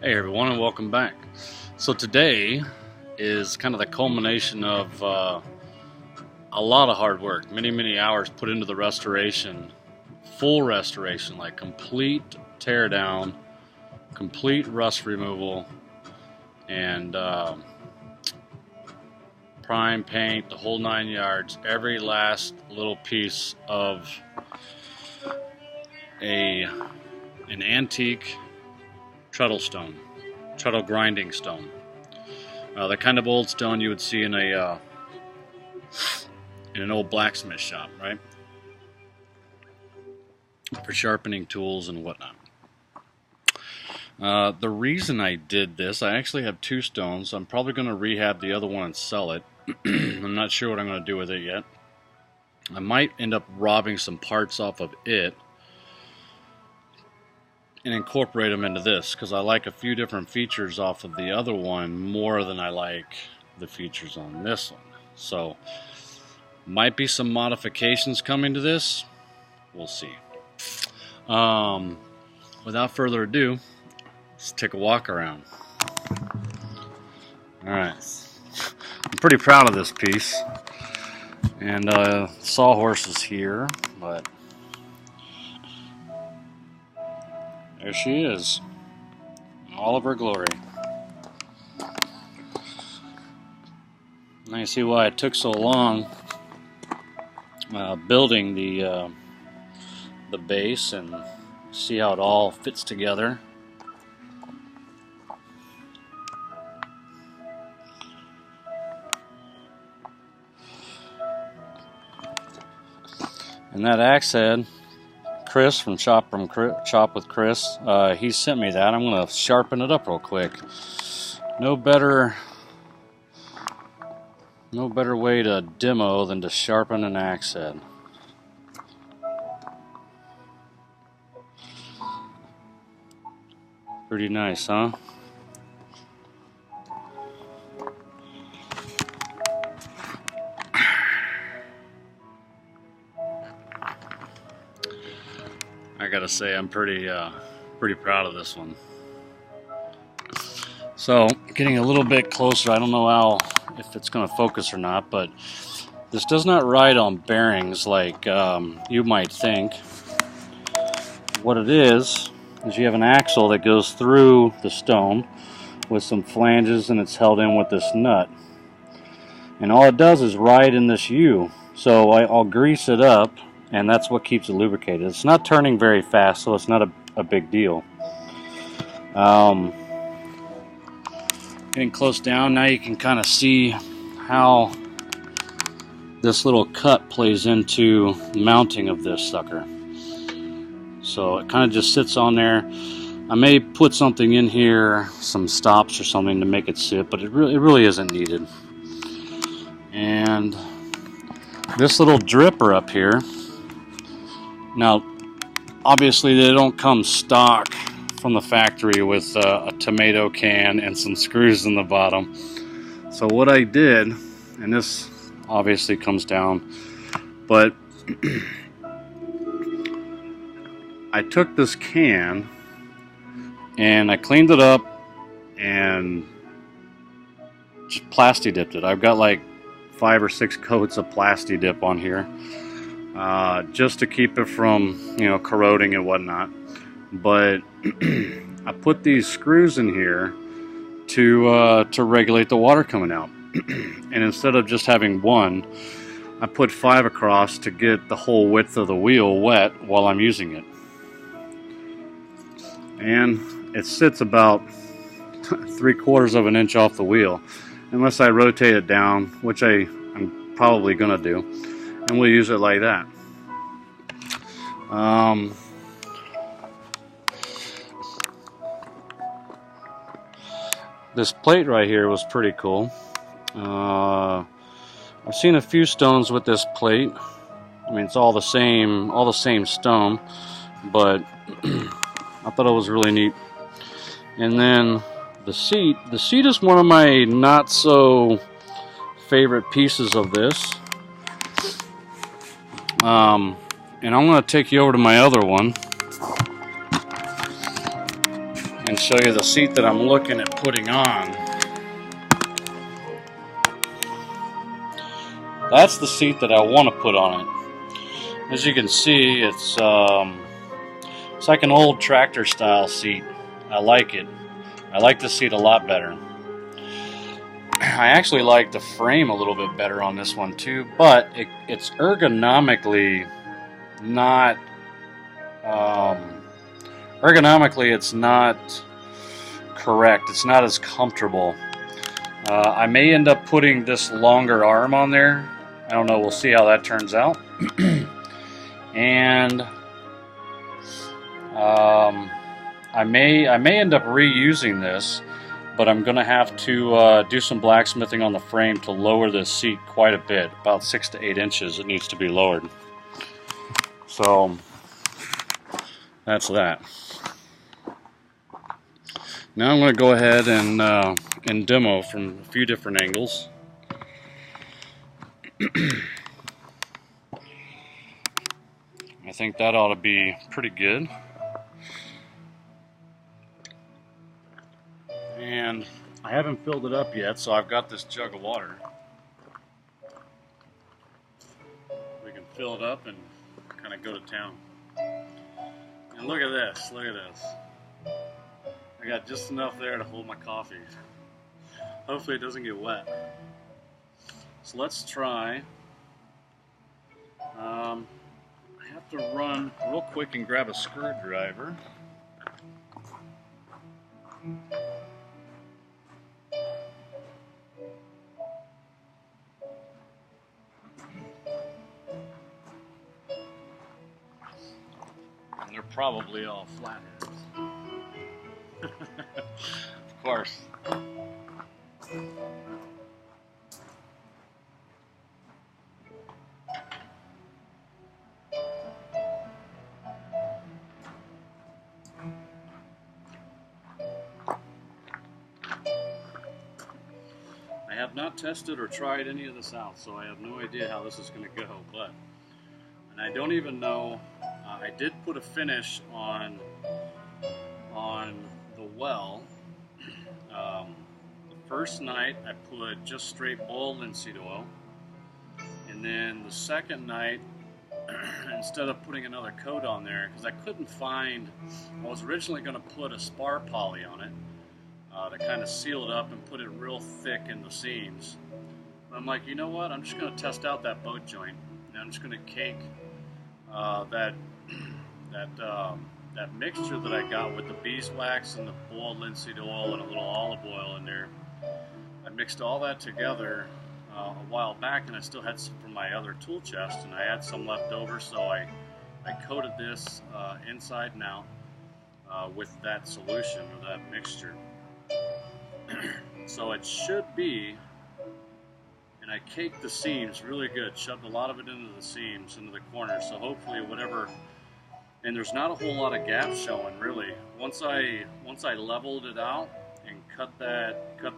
Hey everyone, and welcome back. So today is kind of the culmination of a lot of hard work, many hours put into the restoration, full restoration, like complete tear down, complete rust removal, and prime paint, the whole 9 yards, every last little piece of an antique treadle stone, treadle grinding stone. The kind of old stone you would see in an old blacksmith shop, right? For sharpening tools and whatnot. The reason I did this, I actually have two stones. I'm probably going to rehab the other one and sell it. I'm not sure what I'm going to do with it yet. I might end up robbing some parts off of it and incorporate them into this, because I like a few different features off of the other one more than I like the features on this one. So might be some modifications coming to this. We'll see. Without further ado, let's take a walk around. Alright, I'm pretty proud of this piece, and Sawhorse is here, but there she is, in all of her glory. Now you see why it took so long building the base, and see how it all fits together. And that axe head, Chris from Chop with Chris, he sent me that. I'm going to sharpen it up real quick. No better way to demo than to sharpen an axe head. Pretty nice, huh? I gotta say, I'm pretty proud of this one. So, getting a little bit closer, I don't know if it's going to focus or not, but this does not ride on bearings like you might think. What it is you have an axle that goes through the stone with some flanges, and it's held in with this nut. And all it does is ride in this U. So I'll grease it up, and that's what keeps it lubricated. It's not turning very fast, so it's not a big deal. Getting close down, now you can kind of see how this little cut plays into mounting of this sucker. So it kind of just sits on there. I may put something in here, some stops or something to make it sit, but it really isn't needed. And this little dripper up here, now obviously they don't come stock from the factory with a tomato can and some screws in the bottom. So what I did, and this obviously comes down, but I took this can and I cleaned it up and just plasti dipped it. I've got like 5 or 6 coats of plasti dip on here, just to keep it from, corroding and whatnot. But I put these screws in here to regulate the water coming out. And instead of just having one, I put 5 across to get the whole width of the wheel wet while I'm using it. And it sits about 3/4 of an inch off the wheel, unless I rotate it down, which I'm probably gonna do, and we'll use it like that. This plate right here was pretty cool. I've seen a few stones with this plate. I mean, it's all the same stone, but I thought it was really neat. And then the seat is one of my not so favorite pieces of this. And I'm going to take you over to my other one and show you the seat that I'm looking at putting on. That's the seat that I want to put on it. As you can see, it's like an old tractor style seat. I like it. I like the seat a lot better. I actually like the frame a little bit better on this one too, but it's ergonomically not it's not correct. It's not as comfortable. I may end up putting this longer arm on there. I don't know. We'll see how that turns out. And I may end up reusing this, but I'm going to have to do some blacksmithing on the frame to lower this seat quite a bit, about 6 to 8 inches. It needs to be lowered. So that's that. Now I'm going to go ahead and demo from a few different angles. I think that ought to be pretty good. And I haven't filled it up yet, so I've got this jug of water. We can fill it up and kind of go to town. And look at this, look at this. I got just enough there to hold my coffee. Hopefully it doesn't get wet. So let's try. I have to run real quick and grab a screwdriver. And they're probably all flatheads. Of course. I have not tested or tried any of this out, so I have no idea how this is going to go, and I don't even know. I did put a finish on the well. The first night I put just straight boiled linseed oil, and then the second night, instead of putting another coat on there, because I couldn't find, I was originally going to put a spar poly on it to kind of seal it up and put it real thick in the seams. But I'm like, you know what? I'm just going to test out that boat joint, and I'm just going to cake that mixture that I got with the beeswax and the boiled linseed oil and a little olive oil in there. I mixed all that together a while back, and I still had some from my other tool chest, and I had some left over, so I coated this inside and out with that solution or that mixture. So it should be, and I caked the seams really good, shoved a lot of it into the seams, into the corners, so hopefully whatever, and there's not a whole lot of gaps showing really. Once I leveled it out and cut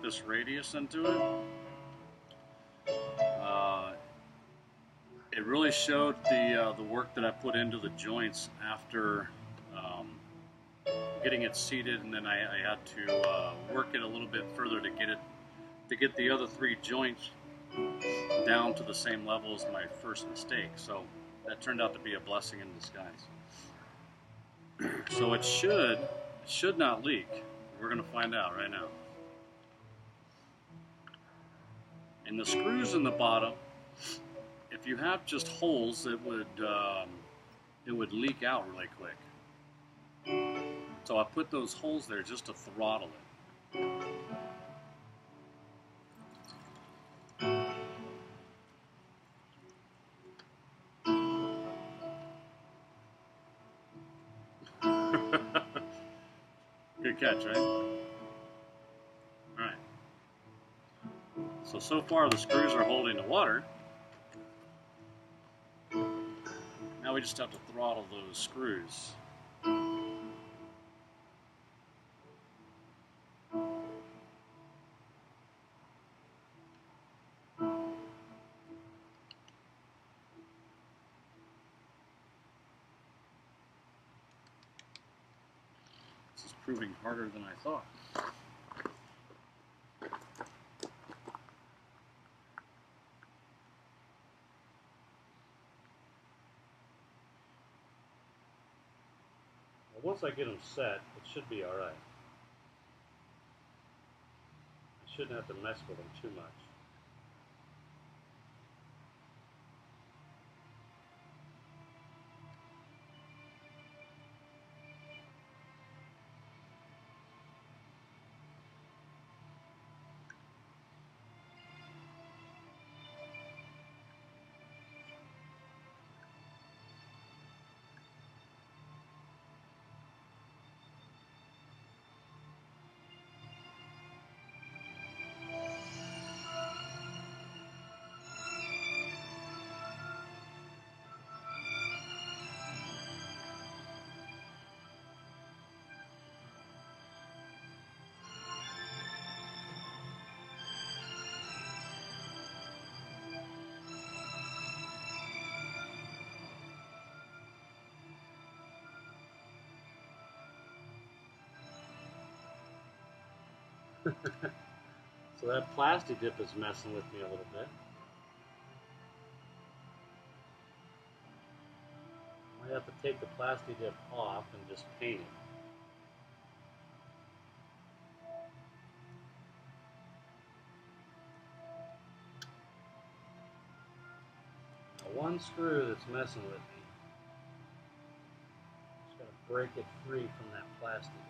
this radius into it, it really showed the work that I put into the joints after getting it seated, and then I had to work it a little bit further to get the other 3 joints down to the same level as my first mistake. So that turned out to be a blessing in disguise. So it should not leak. We're going to find out right now. And the screws in the bottom, if you have just holes, it would leak out really quick. So I put those holes there just to throttle it. Good catch, right? Alright. So far the screws are holding the water. Now we just have to throttle those screws. This is proving harder than I thought. Well, once I get them set, it should be alright. I shouldn't have to mess with them too much. So that plastic dip is messing with me a little bit. I might have to take the plastic dip off and just paint it. Now, one screw that's messing with me. Just gotta break it free from that plastic dip.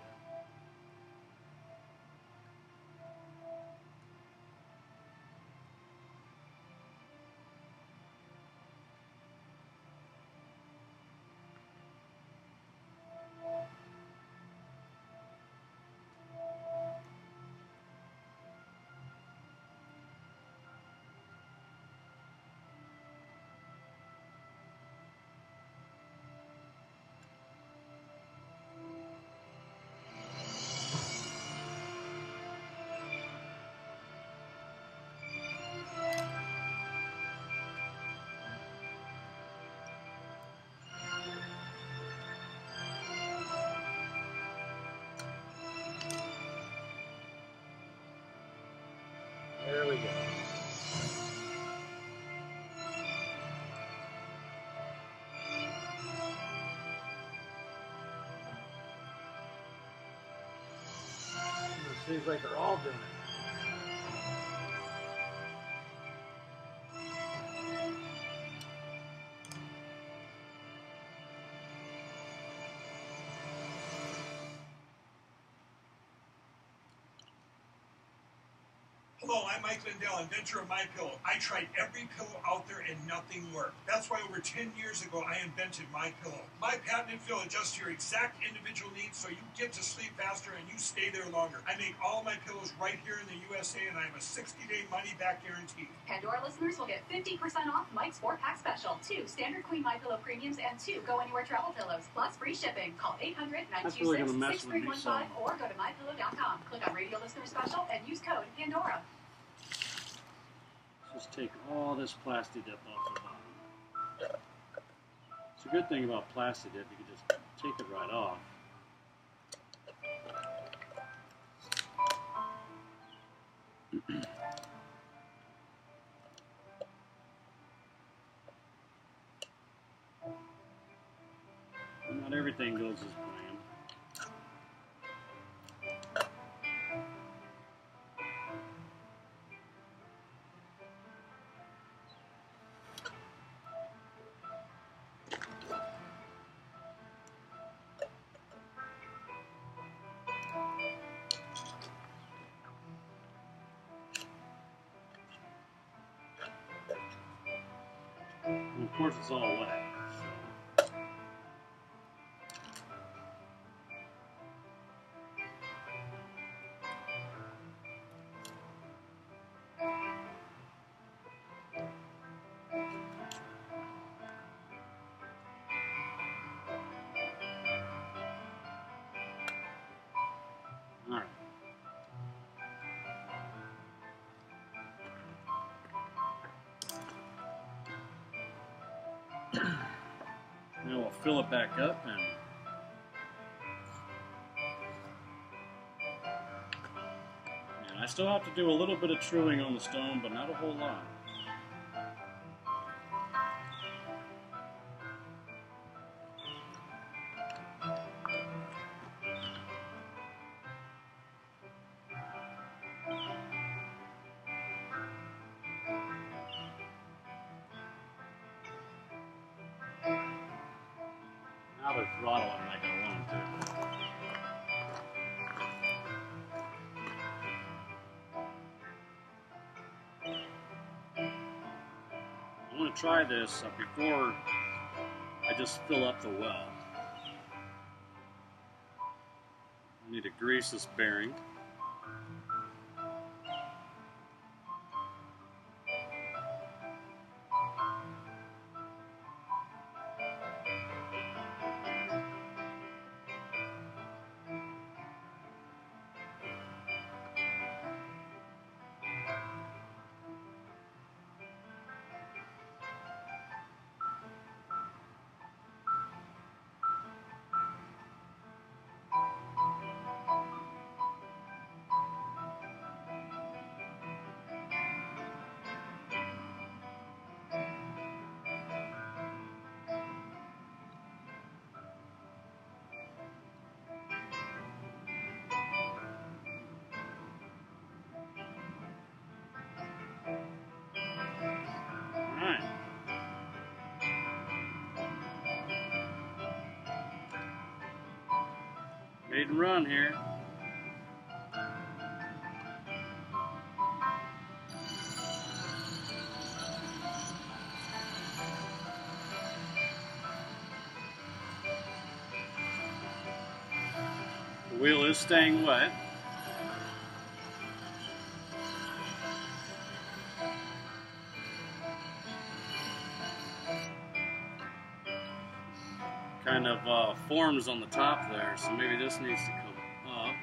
There we go. It seems like they're all doing it. Hello, I'm Mike Lindell, inventor of MyPillow. I tried every pillow out there and nothing worked. That's why over 10 years ago I invented MyPillow. My patented fill adjusts to your exact individual needs so you get to sleep faster and you stay there longer. I make all my pillows right here in the USA and I have a 60-day money-back guarantee. Pandora listeners will get 50% off Mike's 4-pack special. 2 standard queen MyPillow premiums and 2 go anywhere travel pillows plus free shipping. Call 800-926-6315 or go to mypillow.com. Click on radio listener special and use code Pandora. Just take all this plastic dip off the bottom. It's a good thing about plastic dip, you can just take it right off. Not everything goes as planned. And of course, it's all wet. All right. Now we'll fill it back up and I still have to do a little bit of truing on the stone, but not a whole lot. Now they're throttling like I want them to. I want to try this before I just fill up the well. I need to grease this bearing. Alright. Made and run here. The wheel is staying wet. Kind of forms on the top there, so maybe this needs to come up.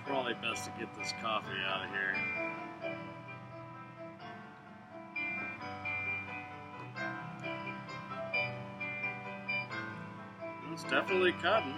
Probably best to get this coffee out of here. It's definitely cutting.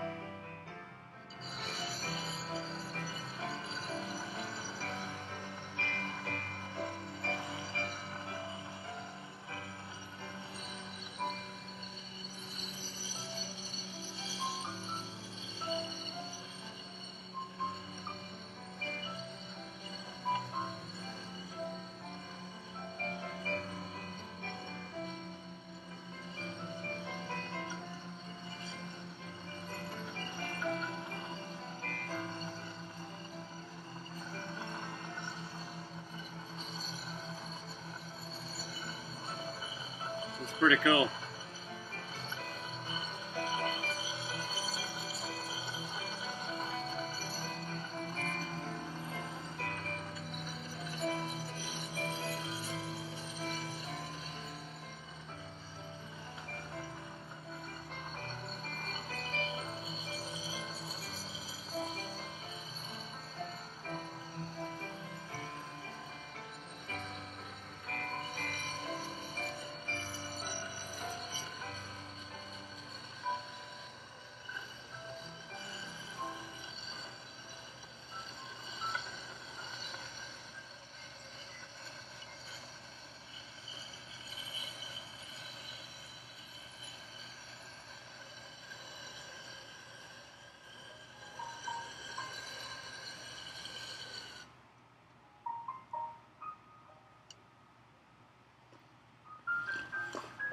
It's pretty cool.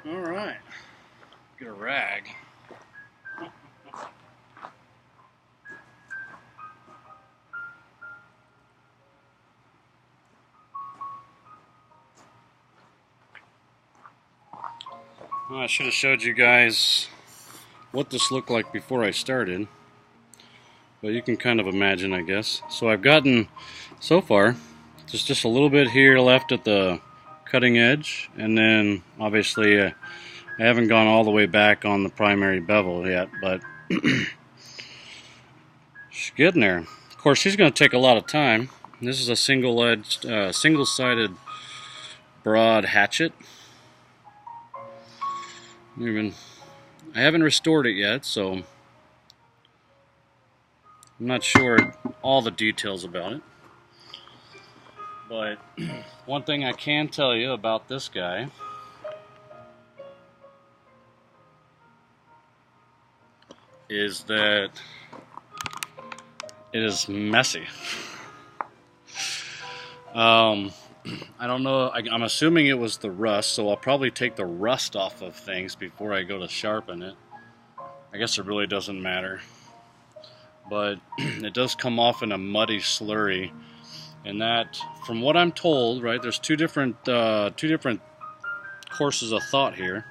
All right, get a rag. Well, I should have showed you guys what this looked like before I started, but you can kind of imagine, I guess. So I've gotten, so far, just a little bit here left at the cutting edge, and then obviously I haven't gone all the way back on the primary bevel yet, but she's getting there. Of course, she's going to take a lot of time. This is a single-edged, single-sided broad hatchet. I haven't restored it yet, so I'm not sure all the details about it. But one thing I can tell you about this guy is that it is messy. I don't know, I'm assuming it was the rust, so I'll probably take the rust off of things before I go to sharpen it. I guess it really doesn't matter. But it does come off in a muddy slurry, and that, from what I'm told, right, there's two different courses of thought here.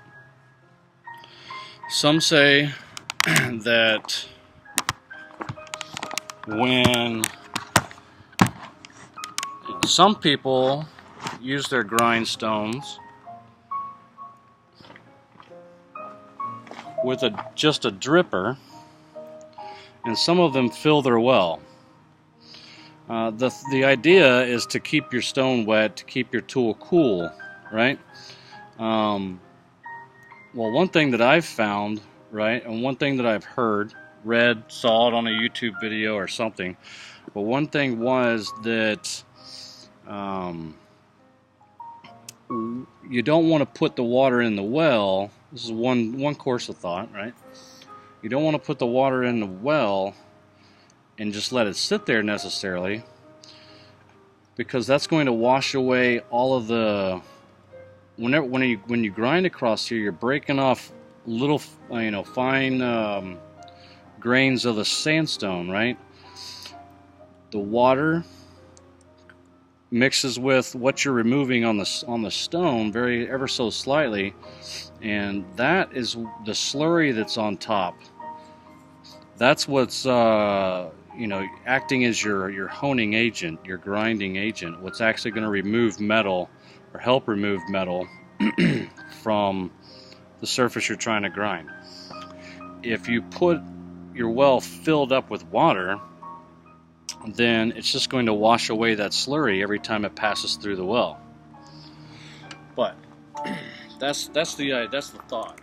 Some say that when some people use their grindstones with just a dripper, and some of them fill their well. The idea is to keep your stone wet, to keep your tool cool, right? Well, one thing that I've found, right, and one thing that I've heard, read, saw it on a YouTube video or something, but one thing was that you don't want to put the water in the well. This is one course of thought, right? You don't want to put the water in the well and just let it sit there necessarily, because that's going to wash away all of the, when you grind across here, you're breaking off little fine grains of the sandstone, right? The water mixes with what you're removing on the stone ever so slightly, and that is the slurry that's on top. That's what's acting as your honing agent, your grinding agent, what's actually going to remove metal or help remove metal from the surface you're trying to grind. If you put your well filled up with water, then it's just going to wash away that slurry every time it passes through the well. But that's the thought.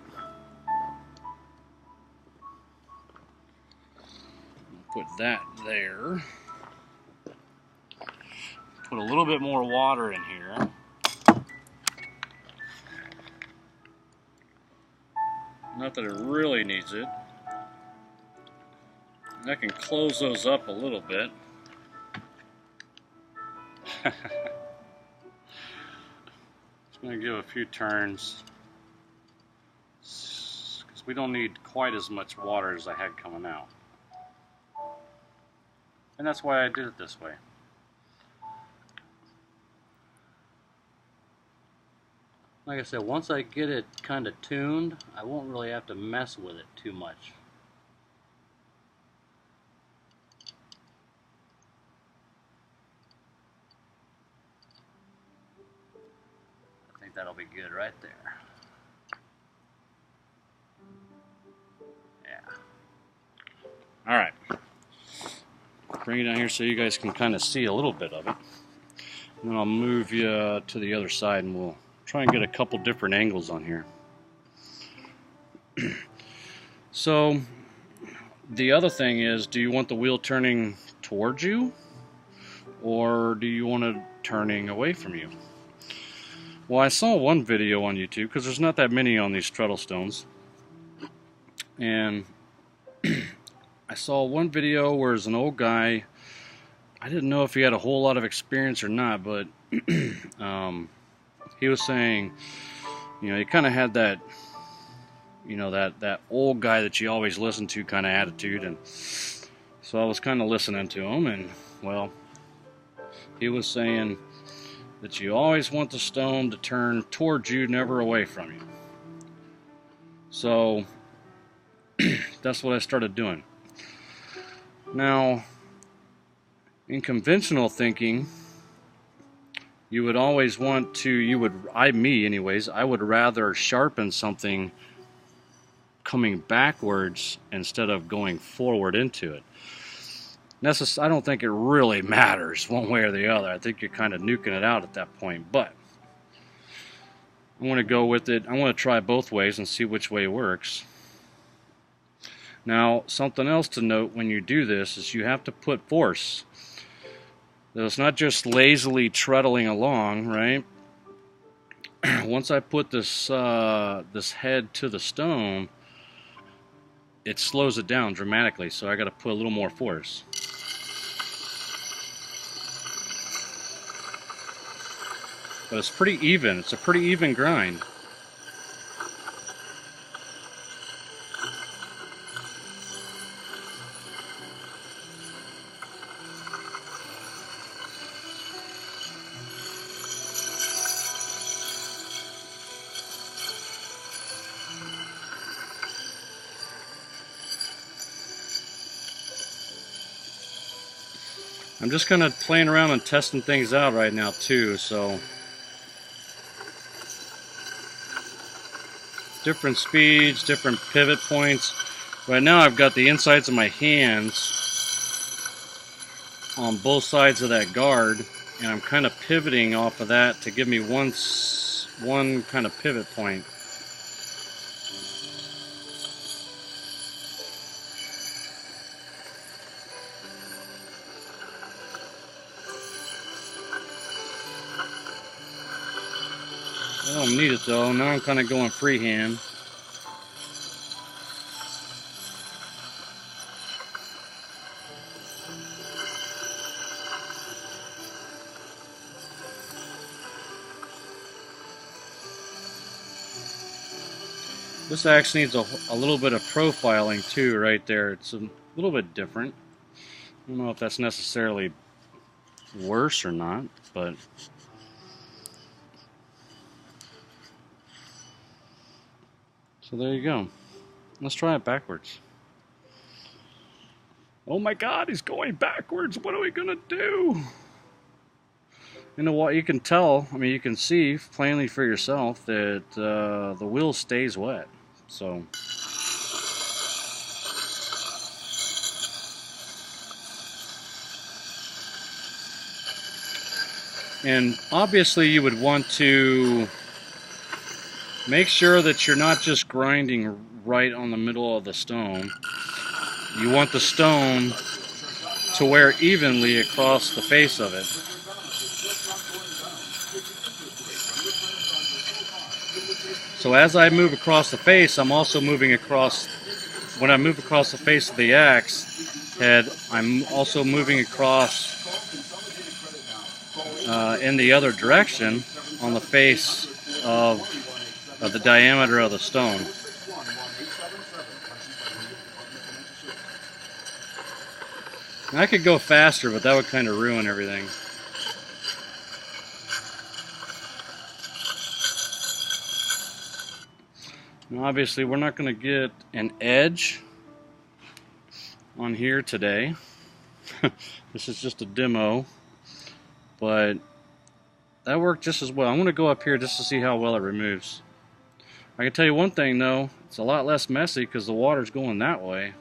Put that there. Put a little bit more water in here. Not that it really needs it. And I can close those up a little bit. Just going to give a few turns, because we don't need quite as much water as I had coming out. And that's why I did it this way. Like I said, once I get it kind of tuned, I won't really have to mess with it too much. I think that'll be good right there. Yeah. All right. Bring it down here so you guys can kind of see a little bit of it. And then I'll move you to the other side, and we'll try and get a couple different angles on here. So the other thing is, do you want the wheel turning towards you, or do you want it turning away from you? Well, I saw one video on YouTube, because there's not that many on these treadle stones, and I saw one video where there's an old guy. I didn't know if he had a whole lot of experience or not, but he was saying, he kind of had that, that old guy that you always listen to kind of attitude, and so I was kind of listening to him, and well, he was saying that you always want the stone to turn towards you, never away from you. So that's what I started doing. Now, in conventional thinking, you would always want to, I would rather sharpen something coming backwards instead of going forward into it. I don't think it really matters one way or the other. I think you're kind of nuking it out at that point, but I want to go with it. I want to try both ways and see which way works. Now, something else to note when you do this is you have to put force. So it's not just lazily treadling along, right? Once I put this this head to the stone, it slows it down dramatically, so I got to put a little more force. But it's pretty even. It's a pretty even grind. I'm just kind of playing around and testing things out right now too, so different speeds, different pivot points. Right now I've got the insides of my hands on both sides of that guard, and I'm kind of pivoting off of that to give me one kind of pivot point. I don't need it though. Now I'm kind of going freehand. This axe needs a little bit of profiling too right there. It's a little bit different. I don't know if that's necessarily worse or not, but so there you go. Let's try it backwards. Oh my God, he's going backwards. What are we gonna do? You know what? You can tell. I mean, you can see plainly for yourself that the wheel stays wet. So. And obviously you would want to make sure that you're not just grinding right on the middle of the stone. You want the stone to wear evenly across the face of it. So as I move across the face, I'm also moving across, when I move across the face of the axe head, I'm also moving across in the other direction on the face of the diameter of the stone. And I could go faster, but that would kind of ruin everything. Now obviously we're not going to get an edge on here today. This is just a demo, but that worked just as well. I'm going to go up here just to see how well it removes. I can tell you one thing though, it's a lot less messy because the water's going that way.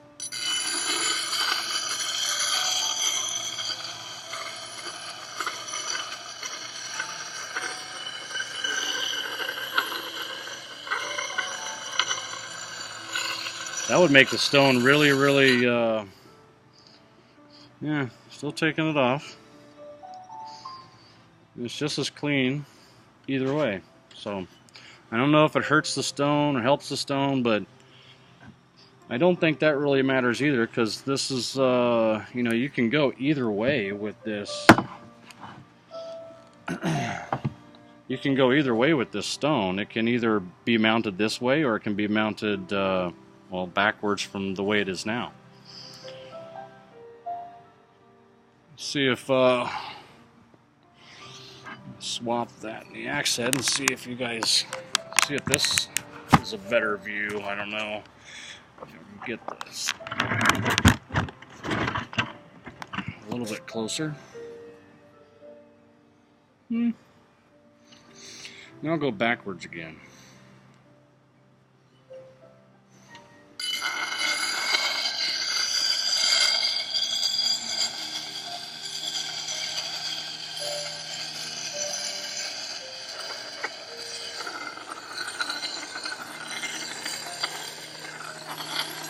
That would make the stone really, really, yeah, still taking it off. It's just as clean either way. So I don't know if it hurts the stone or helps the stone, but I don't think that really matters either, because this is, you know, you can go either way with this. You can go either way with this stone. It can either be mounted this way or it can be mounted, well, backwards from the way it is now. Let's see if, swap that in the axe head and see if you guys, see if this is a better view. I don't know if you can get this a little bit closer. Now I'll go backwards again.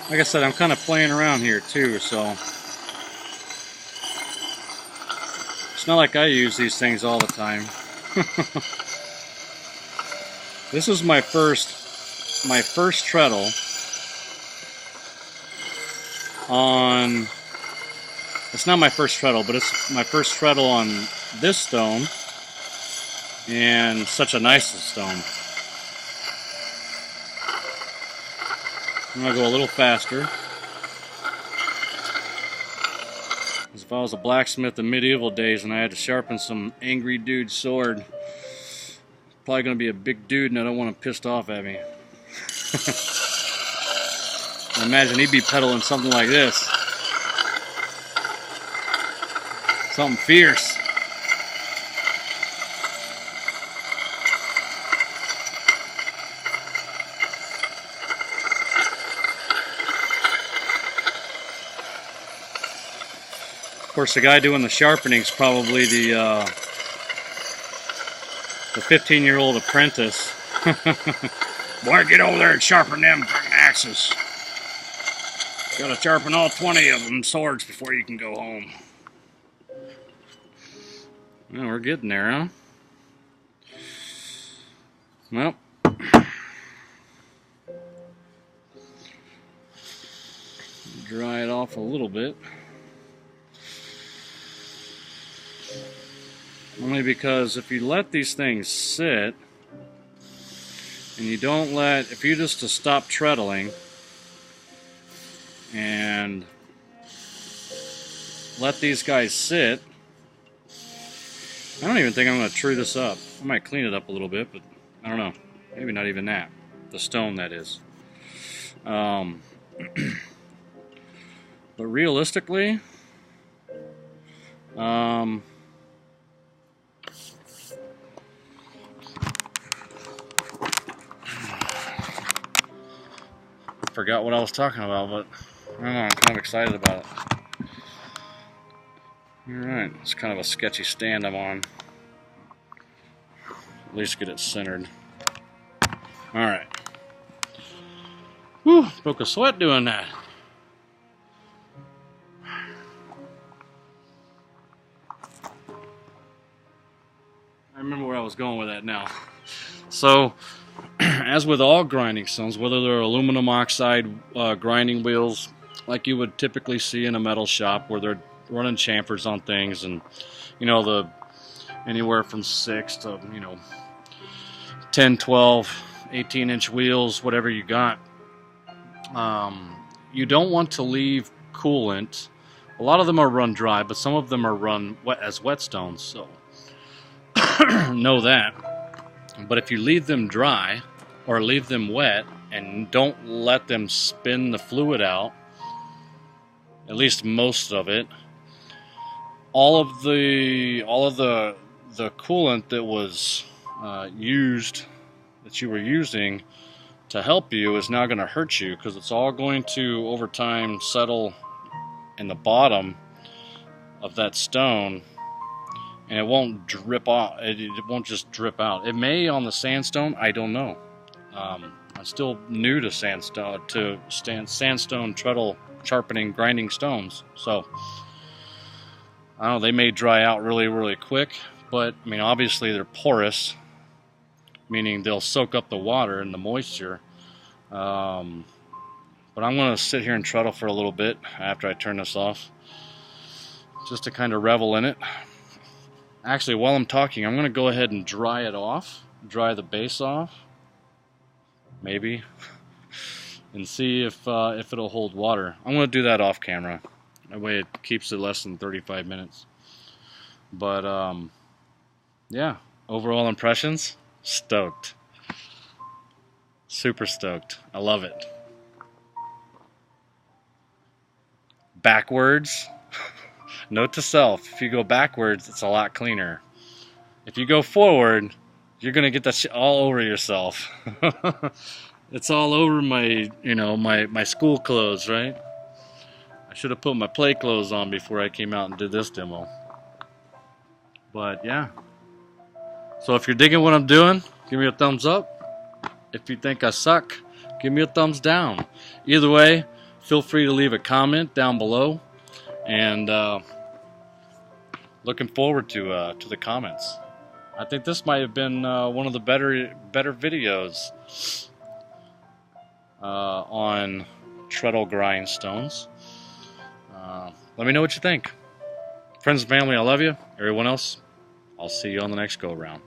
Like I said, I'm kind of playing around here too, so It's not like I use these things all the time. This is my first treadle on. It's not my first treadle, but it's my first treadle on this stone, and such a nice stone. I'm gonna go a little faster. As if I was a blacksmith in medieval days and I had to sharpen some angry dude's sword. Probably gonna be a big dude and I don't want him pissed off at me. I imagine he'd be pedaling something like this. Something fierce. Of course, the guy doing the sharpening is probably the 15-year-old apprentice. Boy, get over there and sharpen them axes. Gotta sharpen all 20 of them swords before you can go home. Well, we're getting there, huh? Well, dry it off a little bit. Only because if you let these things sit, and you don't let, if you just to stop treadling and let these guys sit, I don't even think I'm going to true this up. I might clean it up a little bit, but I don't know. Maybe not even that. The stone, that is. But realistically, forgot what I was talking about, but I don't know, I'm kind of excited about it. Alright, it's kind of a sketchy stand I'm on. At least get it centered. Alright. Whew, broke a sweat doing that. I remember where I was going with that now. So, as with all grinding stones, whether they're aluminum oxide grinding wheels, like you would typically see in a metal shop where they're running chamfers on things, and you know, the anywhere from 6 to 10, 12, 18-inch wheels, whatever you got, you don't want to leave coolant. A lot of them are run dry, but some of them are run wet as whetstones, so know that. But if you leave them dry or leave them wet and don't let them spin the fluid out, at least most of it, all of the coolant that was used, that you were using to help you, is now going to hurt you, because it's all going to over time settle in the bottom of that stone, and it won't drip off. It won't just drip out. It may on the sandstone. I don't know. I'm still new to sandstone, sandstone treadle sharpening, grinding stones. So I don't know. They may dry out really, really quick. But I mean, obviously they're porous, meaning they'll soak up the water and the moisture. But I'm going to sit here and treadle for a little bit after I turn this off, just to kind of revel in it. Actually, while I'm talking, I'm going to go ahead and dry it off, dry the base off, maybe, and see if it'll hold water. I'm going to do that off camera. That way it keeps it less than 35 minutes. But, yeah, overall impressions, stoked. Super stoked. I love it. Backwards. Note to self, if you go backwards, it's a lot cleaner. If you go forward, you're going to get that shit all over yourself. It's all over my, my school clothes, right? I should have put my play clothes on before I came out and did this demo. But yeah. So if you're digging what I'm doing, give me a thumbs up. If you think I suck, give me a thumbs down. Either way, feel free to leave a comment down below. And looking forward to the comments. I think this might have been one of the better videos on Treadle Grindstones. Let me know what you think. Friends and family, I love you. Everyone else, I'll see you on the next go-around.